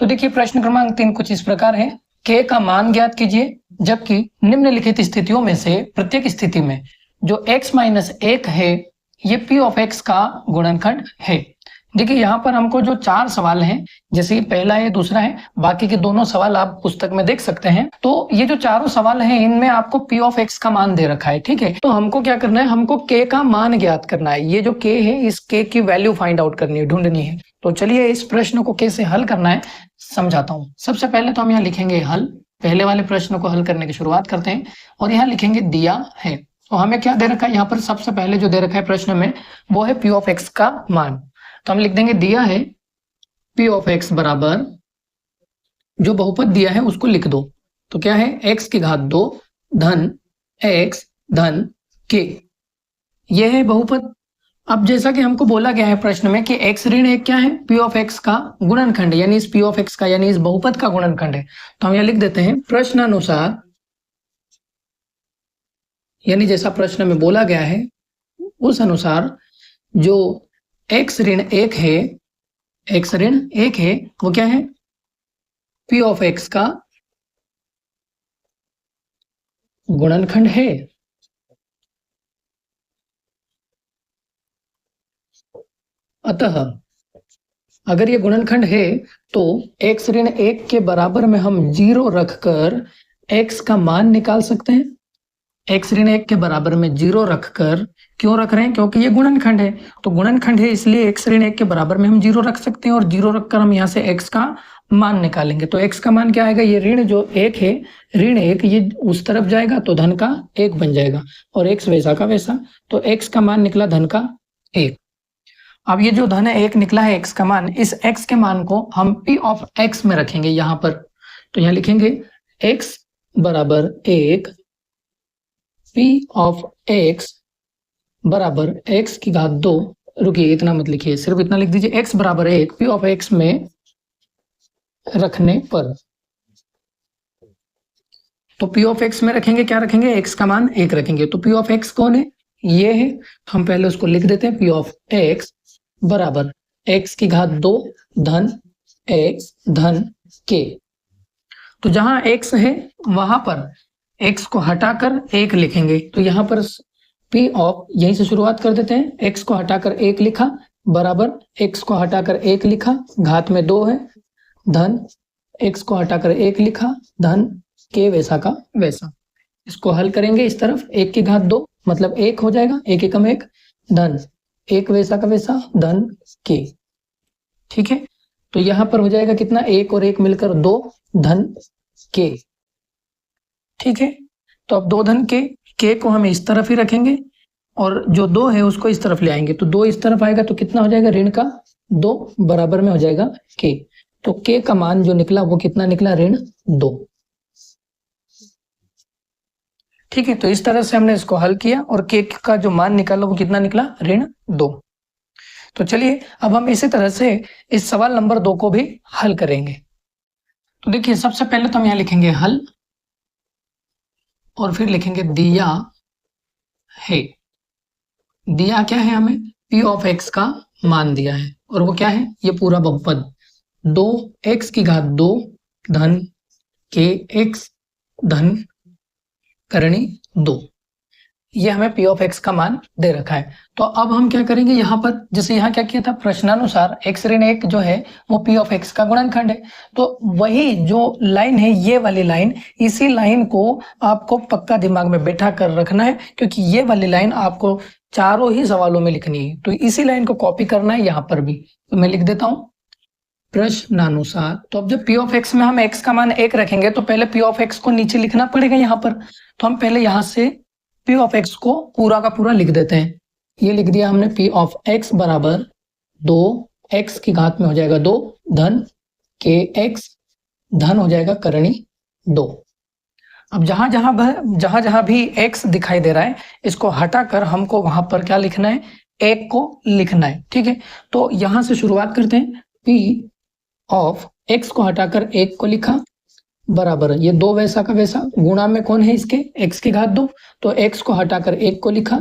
तो देखिए प्रश्न क्रमांक 3 कुछ इस प्रकार है, k का मान ज्ञात कीजिए जबकि निम्नलिखित स्थितियों में से प्रत्येक स्थिति में जो x माइनस 1 है ये p ऑफ x का गुणनखंड है। देखिए यहाँ पर हमको जो 4 सवाल हैं, जैसे पहला है दूसरा है, बाकी के दोनों सवाल आप पुस्तक में देख सकते हैं। तो ये जो चारों सवाल हैं इनमें आपको p ऑफ x का मान दे रखा है, ठीक है। तो हमको क्या करना है, हमको k का मान ज्ञात करना है। ये जो k है इस k की वैल्यू फाइंड आउट करनी है, ढूंढनी है। तो चलिए इस प्रश्न को कैसे हल करना है समझाता हूँ। सबसे पहले तो हम यहाँ लिखेंगे हल, पहले वाले प्रश्न को हल करने की शुरुआत करते हैं और यहाँ लिखेंगे दिया है। तो हमें क्या दे रखा है यहाँ पर, सबसे पहले जो दे रखा है प्रश्न में वो है p ऑफ x का मान। तो हम लिख देंगे दिया है p ऑफ x बराबर, जो बहुपद दिया है उसको लिख दो। तो क्या है, x की घात 2 धन x धन k, ये है बहुपद। अब जैसा कि हमको बोला गया है प्रश्न में कि x ऋण 1 क्या है, p ऑफ x का गुणनखंड, यानी इस p ऑफ x का यानी इस बहुपद का गुणनखंड है। तो हम यहाँ लिख देते हैं प्रश्नानुसार, यानी जैसा प्रश्न में बोला गया है उस अनुसार जो x ऋण 1 है, x ऋण 1 है वो क्या है, p ऑफ x का गुणनखंड है। अतः अगर ये गुणनखंड है तो x ऋण 1 के बराबर में हम 0 रखकर x का मान निकाल सकते हैं। x ऋण 1 के बराबर में 0 रखकर, क्यों रख रहे हैं, क्योंकि ये गुणनखंड है। तो गुणनखंड है इसलिए x ऋण 1 के बराबर में हम 0 रख सकते हैं और 0 रखकर हम यहाँ से x का मान निकालेंगे। तो x का मान क्या आएगा, ये ऋण जो 1 है, ऋण 1 ये उस तरफ जाएगा तो धन का 1 बन जाएगा और x वैसा का वैसा। तो x का मान निकला धन का 1। अब ये जो धन 1 निकला है x का मान, इस x के मान को हम p ऑफ x में रखेंगे यहाँ पर। तो यहाँ लिखेंगे x बराबर 1, p ऑफ x बराबर x की घात 2, रुकिए इतना मत लिखिए, सिर्फ इतना लिख दीजिए, x बराबर 1 p ऑफ x में रखने पर। तो p ऑफ x में रखेंगे, क्या रखेंगे, x का मान 1 रखेंगे। तो p ऑफ x कौन है, ये है। तो हम पहले उसको लिख देते हैं, p ऑफ x बराबर x की घात 2 धन x धन k। तो जहां x है वहां पर x को हटाकर 1 लिखेंगे। तो यहाँ पर p ऑफ, यहीं से शुरुआत कर देते हैं, x को हटाकर 1 लिखा बराबर x को हटाकर 1 लिखा, घात में 2 है, धन x को हटाकर 1 लिखा, धन k वैसा का वैसा। इसको हल करेंगे इस तरफ, 1 की घात 2 मतलब 1 हो जाएगा, 1 एकम 1, धन 1 वैसा का वैसा, धन k। ठीक है, तो यहां पर हो जाएगा कितना, 1 और 1 मिलकर 2 धन k। ठीक है, तो अब 2 धन k को हम इस तरफ ही रखेंगे और जो 2 है उसको इस तरफ ले आएंगे। तो 2 इस तरफ आएगा तो कितना हो जाएगा, ऋण का 2 बराबर में हो जाएगा k। तो k का मान जो निकला वो कितना निकला, ऋण 2। ठीक है, तो इस तरह से हमने इसको हल किया और k का जो मान निकाला वो कितना निकला, ऋण 2। तो चलिए अब हम इसी तरह से इस सवाल नंबर 2 को भी हल करेंगे। तो देखिए सबसे पहले तो हम यहाँ लिखेंगे हल और फिर लिखेंगे दिया है। दिया क्या है, हमें p ऑफ x का मान दिया है और वो क्या है, ये पूरा बहुपद 2x की घात 2 धन kx धन करणी 2, ये हमें p ऑफ x का मान दे रखा है। तो अब हम क्या करेंगे, यहाँ पर जैसे यहाँ क्या किया था, प्रश्नानुसार x ऋण 1 जो है वो p ऑफ x का गुणनखंड है। तो वही जो लाइन है, ये वाली लाइन, इसी लाइन को आपको पक्का दिमाग में बैठा कर रखना है, क्योंकि ये वाली लाइन आपको चारों ही सवालों में लिखनी है। तो इसी लाइन को कॉपी करना है यहाँ पर भी। तो मैं लिख देता हूँ प्रश्नानुसार। तो अब जब p ऑफ x में हम x का मान 1 रखेंगे तो पहले p ऑफ x को नीचे लिखना पड़ेगा यहाँ पर। तो हम पहले यहाँ से p ऑफ x को पूरा का पूरा लिख देते हैं। ये लिख दिया हमने, p ऑफ x बराबर 2x की घात में हो जाएगा 2 धन kx धन हो जाएगा करणी 2। अब जहां जहां भी x दिखाई दे रहा है इसको हटाकर हमको वहां पर क्या लिखना है, 1 को लिखना है। ठीक है, तो यहां से शुरुआत करते हैं। p ऑफ x को हटाकर 1 को लिखा बराबर, ये 2 वैसा का वैसा, गुणा में कौन है इसके, x की घात 2, तो x को हटाकर 1 को लिखा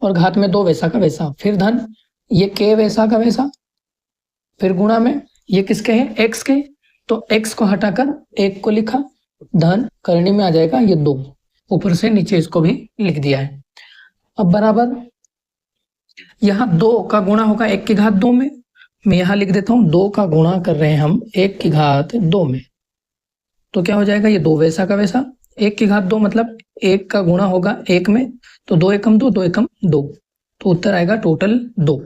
और घात में 2 वैसा का वैसा, फिर धन ये k वैसा का वैसा, फिर गुणा में ये किसके है, x के, तो x को हटाकर 1 को लिखा, धन करनी में आ जाएगा ये 2, ऊपर से नीचे इसको भी लिख दिया है। अब बराबर यहाँ 2 का गुणा होगा 1 की घात 2 में, मैं यहाँ लिख देता हूँ 2 का गुणा कर रहे हैं हम 1 की घात 2 में, तो क्या हो जाएगा ये 2 वैसा का वैसा, 1 की घात 2 मतलब 1 का गुणा होगा 1 में, तो 2 एकम 2, 2 एकम 2, तो उत्तर आएगा टोटल 2।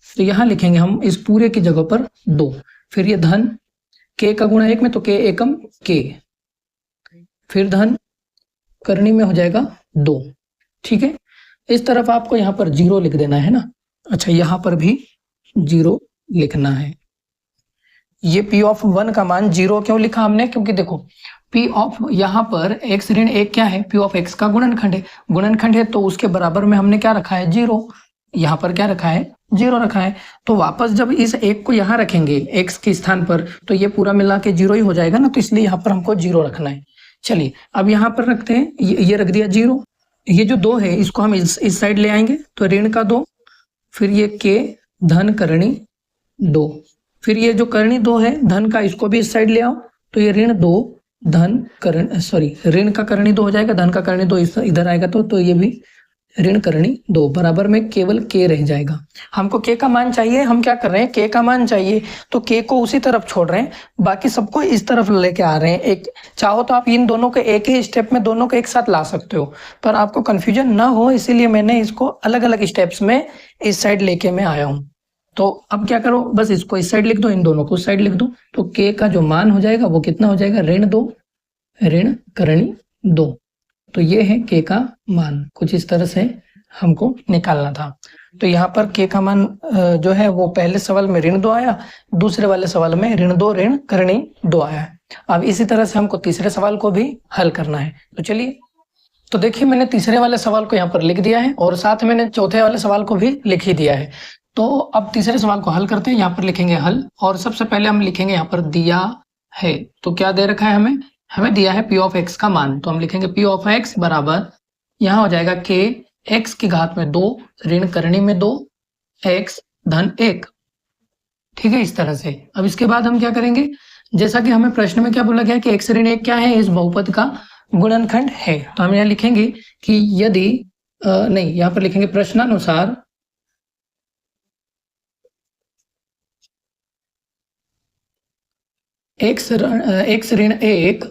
तो यहाँ लिखेंगे हम इस पूरे की जगह पर 2, फिर ये धन k का गुणा 1 में, तो k एकम k, फिर धन करनी में हो जाएगा 2। ठीक है, इस तरफ आपको यहाँ पर 0 लिख देना है ना। अच्छा, यहाँ पर भी 0 लिखना है। ये p ऑफ 1 का मान 0 क्यों लिखा हमने, क्योंकि देखो p ऑफ यहाँ पर x ऋण 1 क्या है, p ऑफ x का गुणनखंड है, गुणनखंड है तो उसके बराबर में हमने क्या रखा है 0, यहाँ पर क्या रखा है 0 रखा है। तो वापस जब इस 1 को यहाँ रखेंगे x के स्थान पर, तो ये पूरा मिला के 0 ही हो जाएगा ना, तो इसलिए यहाँ पर हमको 0 रखना है। चलिए अब यहाँ पर रखते हैं, ये रख दिया 0, ये जो 2 है इसको हम इस साइड ले आएंगे, तो ऋण का 2, फिर ये k धन करणी 2, फिर ये जो करणी 2 है धन का, इसको भी इस साइड ले आओ, तो ये ऋण 2 धन करण सॉरी ऋण का करणी 2 हो जाएगा, धन का करणी 2 इधर आएगा, तो ये भी ऋण करणी 2, बराबर में केवल k रह जाएगा। हमको k का मान चाहिए, हम क्या कर रहे हैं k का मान चाहिए, तो k को उसी तरफ छोड़ रहे हैं, बाकी सबको इस तरफ लेके आ रहे हैं। एक चाहो तो आप इन दोनों के एक ही स्टेप में दोनों को एक साथ ला सकते हो, पर आपको कंफ्यूजन ना हो इसीलिए मैंने इसको अलग अलग स्टेप्स में इस साइड लेके मैं आया हूँ। तो अब क्या करो, बस इसको इस साइड लिख दो, इन दोनों को उस साइड लिख दो, तो k का जो मान हो जाएगा वो कितना हो जाएगा, ऋण 2 ऋण करणी 2। तो ये है k का मान, कुछ इस तरह से हमको निकालना था। तो यहाँ पर k का मान जो है वो पहले सवाल में ऋण 2 आया, दूसरे वाले सवाल में ऋण 2 ऋण करणी 2 आया है। अब इसी तरह से हमको तीसरे सवाल को भी हल करना है। तो चलिए, तो देखिए मैंने तीसरे वाले सवाल को यहाँ पर लिख दिया है और साथ में मैंने चौथे वाले सवाल को भी लिख ही दिया है। तो अब तीसरे सवाल को हल करते हैं, यहाँ पर लिखेंगे हल, और सबसे पहले हम लिखेंगे यहाँ पर दिया है, तो क्या दे रखा है हमें दिया है p ऑफ x का मान, तो हम लिखेंगे p ऑफ x बराबर यहाँ हो जाएगा k x की घात में 2 ऋण करणी में 2 x धन 1। ठीक है, इस तरह से। अब इसके बाद हम क्या करेंगे, जैसा कि हमें प्रश्न में क्या बोला गया कि x ऋण 1 क्या है, इस बहुपद का गुणनखंड है, तो हम यहाँ लिखेंगे कि यदि नहीं, यहाँ पर लिखेंगे प्रश्नानुसार x ऋण 1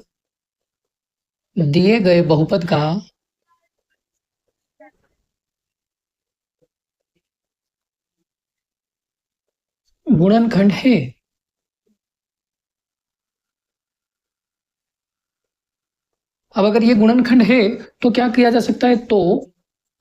दिए गए बहुपद का गुणनखंड है। अब अगर ये गुणनखंड है तो क्या किया जा सकता है, तो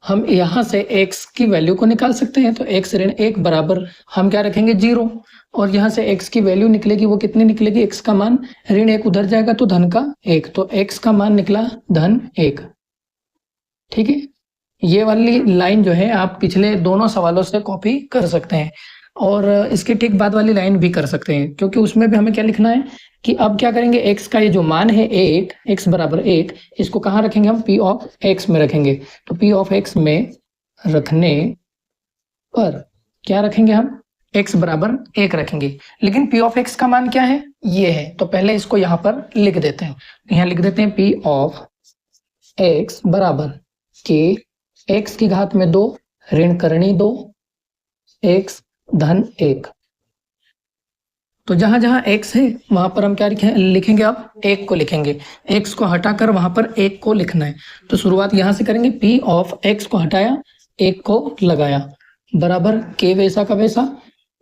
हम यहाँ से x की वैल्यू को निकाल सकते हैं। तो x ऋण 1 बराबर हम क्या रखेंगे 0, और यहाँ से x की वैल्यू निकलेगी, वो कितनी निकलेगी, x का मान ऋण 1 उधर जाएगा तो धन का 1, तो x का मान निकला धन 1। ठीक है, ये वाली लाइन जो है आप पिछले दोनों सवालों से कॉपी कर सकते हैं, और इसके ठीक बाद वाली लाइन भी कर सकते हैं, क्योंकि उसमें भी हमें क्या लिखना है कि अब क्या करेंगे, x का ये जो मान है 1, x बराबर 1, इसको कहाँ रखेंगे हम, p ऑफ x में रखेंगे। तो p ऑफ x में रखने पर क्या रखेंगे हम, x बराबर 1 रखेंगे, लेकिन p ऑफ x का मान क्या है, ये है, तो पहले इसको यहाँ पर लिख देते हैं। यहाँ लिख देते हैं p ऑफ x बराबर k x की घात में 2 ऋण करणी 2 x धन 1। तो जहां जहां x है वहां पर हम क्या लिखेंगे, अब 1 को लिखेंगे, x को हटाकर वहां पर 1 को लिखना है। तो शुरुआत यहां से करेंगे, p ऑफ x को हटाया, 1 को लगाया, बराबर k वैसा का वैसा,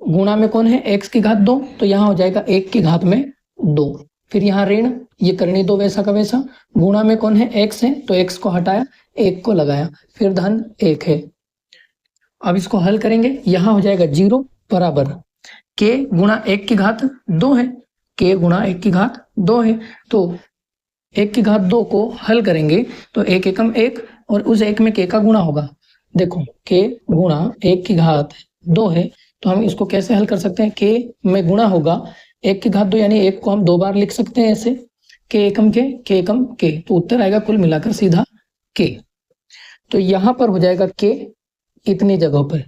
गुणा में कौन है x की घात 2, तो यहाँ हो जाएगा 1 की घात में 2, फिर यहाँ ऋण ये करणी 2 वैसा का वैसा, गुणा में कौन है x है, तो x को हटाया 1 को लगाया, फिर धन 1 है। अब इसको हल करेंगे, यहाँ हो जाएगा 0 बराबर k गुणा 1 की घात 2 है, k गुणा 1 की घात 2 है, तो 1 की घात 2 को हल करेंगे तो 1 एकम 1, और उस 1 में k का गुणा होगा। देखो k गुणा 1 की घात 2 है, तो हम इसको कैसे हल कर सकते हैं, k में गुणा होगा 1 की घात 2, यानी 1 को हम 2 बार लिख सकते हैं ऐसे, k एकम k, तो उत्तर आएगा कुल मिलाकर सीधा k। तो यहाँ पर हो जाएगा k इतनी जगह पर,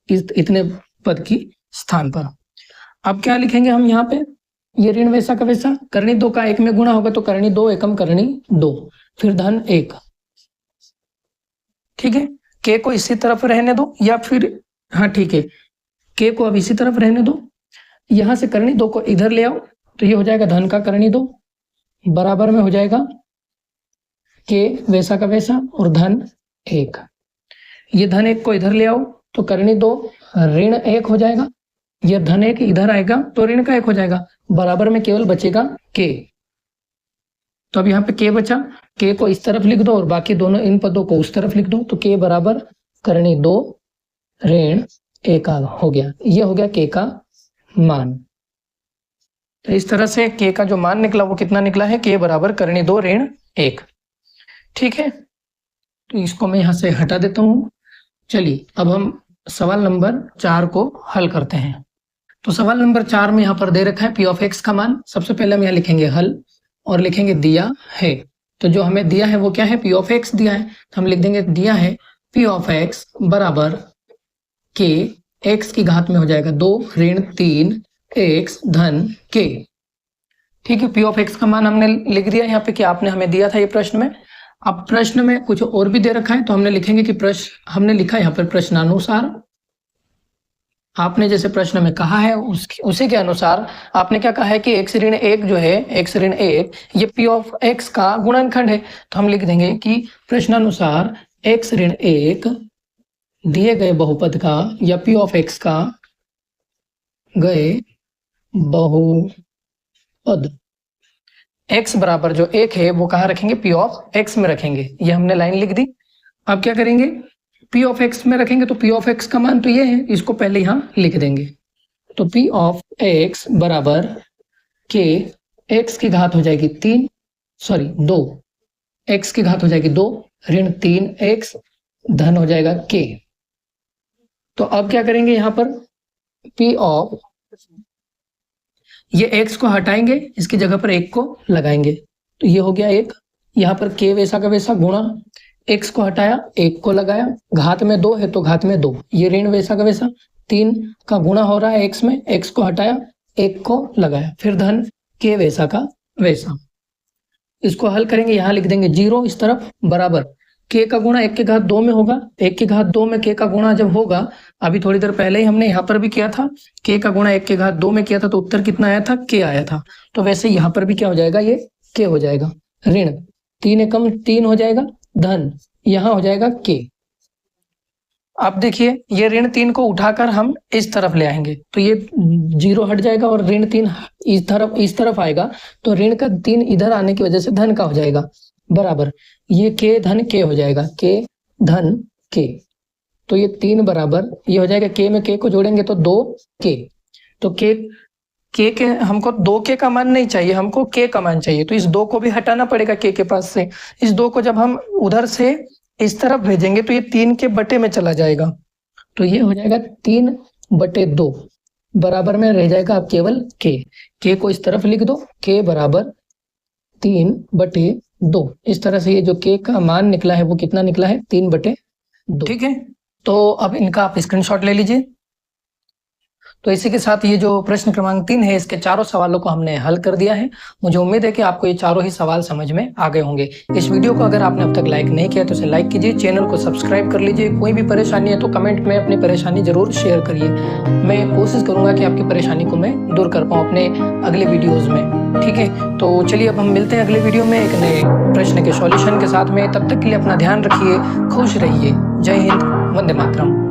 इतने पद की स्थान पर। अब क्या लिखेंगे हम यहाँ पे, ये ऋण वैसा का वैसा, करनी 2 का 1 में गुणा होगा तो करनी 2 एकम करनी 2, फिर धन 1। ठीक है, के को इसी तरफ रहने दो, या फिर हाँ ठीक है, के को अब इसी तरफ रहने दो, यहां से करनी 2 को इधर ले आओ, तो ये हो जाएगा धन का करनी 2 बराबर में हो जाएगा के वैसा का वैसा और धन 1। ये धन 1 को इधर ले आओ तो करनी 2 ऋण 1 हो जाएगा, ये धन 1 इधर आएगा तो ऋण का 1 हो जाएगा, बराबर में केवल बचेगा के। तो अब यहाँ पे के बचा, के को इस तरफ लिख दो और बाकी दोनों इन पदों को उस तरफ लिख दो, तो के बराबर करनी 2 ऋण 1 हो गया। ये हो गया के का मान। तो इस तरह से के का जो मान निकला वो कितना निकला है, के बराबर करनी 2 ऋण 1। ठीक है, तो इसको मैं यहां से हटा देता हूं। चलिए अब हम सवाल नंबर 4 को हल करते हैं। तो सवाल नंबर 4 में यहाँ पर दे रखा है पी ऑफ एक्स का मान। सबसे पहले हम यहाँ लिखेंगे हल और लिखेंगे दिया है। तो जो हमें दिया है वो क्या है, पी ऑफ एक्स दिया है, तो हम लिख देंगे दिया है पी ऑफ एक्स बराबर के एक्स की घात में हो जाएगा 2 ऋण 3 एक्स धन के। ठीक है, पी ऑफ एक्स का मान हमने लिख दिया यहाँ पे कि आपने हमें दिया था ये प्रश्न में। अब प्रश्न में कुछ और भी दे रखा है तो हमने लिखेंगे कि प्रश्न हमने लिखा यहाँ पर प्रश्नानुसार, आपने जैसे प्रश्न में कहा है उसी के अनुसार आपने क्या कहा है कि एक्स ऋण 1 जो है, एक्स ऋण 1 ये पी ऑफ एक्स का गुणनखंड है। तो हम लिख देंगे कि प्रश्नानुसार एक्स ऋण 1 दिए गए बहुपद का या पी ऑफ एक्स का गए बहुपद x बराबर जो 1 है वो कहाँ रखेंगे, पी ऑफ एक्स में रखेंगे। ये हमने लाइन लिख दी। अब क्या करेंगे, पी ऑफ एक्स में रखेंगे तो पी ऑफ एक्स का मान तो ये है, इसको पहले यहाँ लिख देंगे। तो पी ऑफ एक्स बराबर के एक्स की घात हो जाएगी 2, एक्स की घात हो जाएगी 2 ऋण 3 एक्स धन हो जाएगा के। तो अब क्या करेंगे, यहाँ पर पी ऑफ ये x को हटाएंगे, इसकी जगह पर 1 को लगाएंगे, तो ये हो गया 1। यहाँ पर k वैसा का वैसा गुणा, x को हटाया 1 को लगाया, घात में 2 है तो घात में 2, ये ऋण वैसा का वैसा 3 का गुणा हो रहा है x में, x को हटाया 1 को लगाया, फिर धन k वैसा का वैसा। इसको हल करेंगे, यहाँ लिख देंगे 0 इस तरफ बराबर k का गुणा 1 की घात 2 में होगा, 1 की घात 2 में k का गुणा जब होगा, अभी थोड़ी देर पहले ही हमने यहाँ पर भी किया था, k का गुणा 1 की घात 2 में किया था तो उत्तर कितना आया था, k आया था। तो वैसे यहाँ पर भी क्या हो जाएगा, ये k हो जाएगा, ऋण 3 एकम 3 हो जाएगा, धन यहाँ हो जाएगा k। अब देखिए ये ऋण 3 को उठाकर हम इस तरफ ले आएंगे तो ये 0 हट जाएगा और ऋण 3 इस तरफ आएगा, तो ऋण का 3 इधर आने की वजह से धन का हो जाएगा बराबर, ये के धन के हो जाएगा, के धन के। तो ये 3 बराबर ये हो जाएगा, के में के को जोड़ेंगे तो 2 के, तो के हमको 2 के का मान नहीं चाहिए, हमको के का मान चाहिए, तो इस 2 को भी हटाना पड़ेगा के पास से। इस 2 को जब हम उधर से इस तरफ भेजेंगे तो ये 3 के बटे में चला जाएगा, तो ये हो जाएगा 3/2 बराबर में रह जाएगा अब केवल के को इस तरफ लिख दो, के बराबर 3/2। इस तरह से ये जो के का मान निकला है वो कितना निकला है, 3/2। ठीक है, तो अब इनका आप स्क्रीनशॉट ले लीजिए। तो इसी के साथ ये जो प्रश्न क्रमांक 3 है इसके चारों सवालों को हमने हल कर दिया है। मुझे उम्मीद है कि आपको ये चारों ही सवाल समझ में आ गए होंगे। इस वीडियो को अगर आपने अब तक लाइक नहीं किया तो इसे लाइक कीजिए, चैनल को सब्सक्राइब कर लीजिए। कोई भी परेशानी है तो कमेंट में अपनी परेशानी जरूर शेयर करिए, मैं कोशिश करूंगा कि आपकी परेशानी को मैं दूर कर पाऊँ अपने अगले वीडियोज में। ठीक है, तो चलिए अब हम मिलते हैं अगले वीडियो में एक नए प्रश्न के सॉल्यूशन के साथ में। तब तक के लिए अपना ध्यान रखिए, खुश रहिए। जय हिंद, वंदे मातरम।